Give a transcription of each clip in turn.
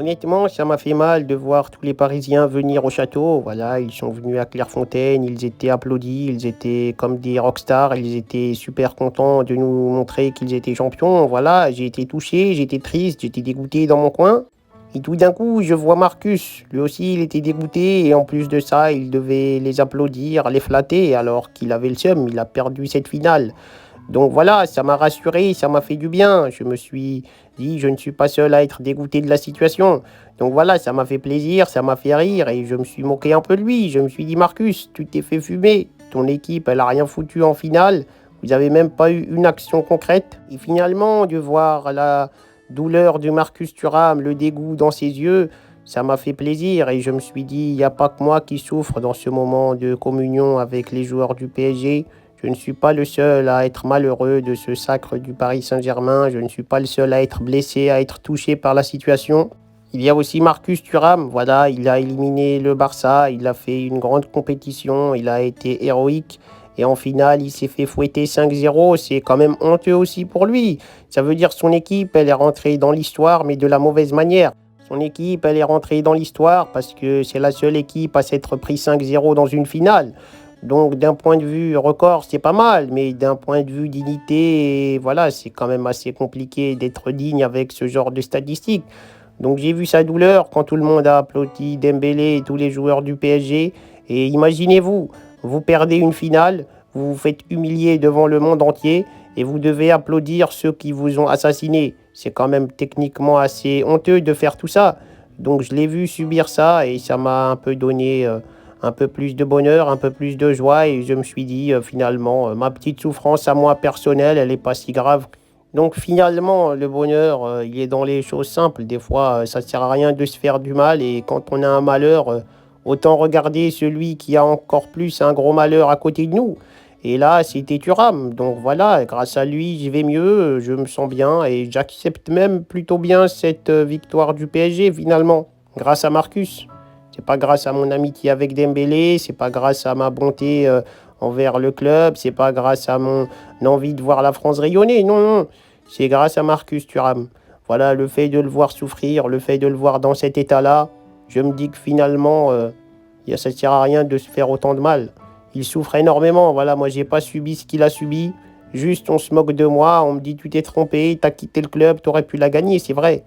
Honnêtement, ça m'a fait mal de voir tous les Parisiens venir au château. Voilà, ils sont venus à Clairefontaine, ils étaient applaudis, ils étaient comme des rockstars, ils étaient super contents de nous montrer qu'ils étaient champions. Voilà, j'ai été touché, j'étais triste, j'étais dégoûté dans mon coin. Et tout d'un coup, je vois Marcus. Lui aussi, il était dégoûté et en plus de ça, il devait les applaudir, les flatter alors qu'il avait le seum, il a perdu cette finale. Donc voilà, ça m'a rassuré, ça m'a fait du bien. Je me suis dit, je ne suis pas seul à être dégoûté de la situation. Donc voilà, ça m'a fait plaisir, ça m'a fait rire et je me suis moqué un peu de lui. Je me suis dit, Marcus, tu t'es fait fumer. Ton équipe, elle a rien foutu en finale. Vous n'avez même pas eu une action concrète. Et finalement, de voir la douleur de Marcus Thuram, le dégoût dans ses yeux, ça m'a fait plaisir et je me suis dit, il n'y a pas que moi qui souffre dans ce moment de communion avec les joueurs du PSG. Je ne suis pas le seul à être malheureux de ce sacre du Paris Saint-Germain. Je ne suis pas le seul à être blessé, à être touché par la situation. Il y a aussi Marcus Thuram. Voilà, il a éliminé le Barça. Il a fait une grande compétition. Il a été héroïque. Et en finale, il s'est fait fouetter 5-0. C'est quand même honteux aussi pour lui. Ça veut dire que son équipe, elle est rentrée dans l'histoire, mais de la mauvaise manière. Son équipe, elle est rentrée dans l'histoire parce que c'est la seule équipe à s'être pris 5-0 dans une finale. Donc d'un point de vue record, c'est pas mal, mais d'un point de vue dignité, voilà, c'est quand même assez compliqué d'être digne avec ce genre de statistiques. Donc j'ai vu sa douleur quand tout le monde a applaudi Dembélé et tous les joueurs du PSG. Et imaginez-vous, vous perdez une finale, vous vous faites humilier devant le monde entier et vous devez applaudir ceux qui vous ont assassiné. C'est quand même techniquement assez honteux de faire tout ça. Donc je l'ai vu subir ça et ça m'a un peu donné un peu plus de bonheur, un peu plus de joie et je me suis dit finalement ma petite souffrance à moi personnelle, elle n'est pas si grave. Donc finalement le bonheur il est dans les choses simples. Des fois ça ne sert à rien de se faire du mal et quand on a un malheur, autant regarder celui qui a encore plus un gros malheur à côté de nous. Et là, c'était Thuram. Donc voilà, grâce à lui, je vais mieux, je me sens bien et j'accepte même plutôt bien cette victoire du PSG finalement, grâce à Marcus. C'est pas grâce à mon amitié avec Dembélé, c'est pas grâce à ma bonté envers le club, c'est pas grâce à mon envie de voir la France rayonner. Non, non, c'est grâce à Marcus Thuram. Voilà, le fait de le voir souffrir, le fait de le voir dans cet état-là, je me dis que finalement, ça ne sert à rien de se faire autant de mal. Il souffre énormément. Voilà, moi, j'ai pas subi ce qu'il a subi. Juste, on se moque de moi, on me dit tu t'es trompé, t'as quitté le club, t'aurais pu la gagner, c'est vrai.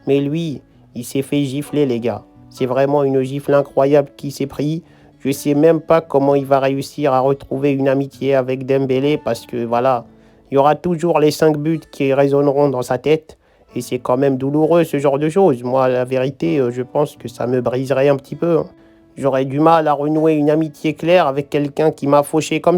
Mais lui, il s'est fait gifler, les gars. C'est vraiment une gifle incroyable qui s'est pris. Je sais même pas comment il va réussir à retrouver une amitié avec Dembélé parce que voilà, il y aura toujours les 5 buts qui résonneront dans sa tête. Et c'est quand même douloureux ce genre de choses. Moi, la vérité, je pense que ça me briserait un petit peu, hein. J'aurais du mal à renouer une amitié claire avec quelqu'un qui m'a fauché comme ça.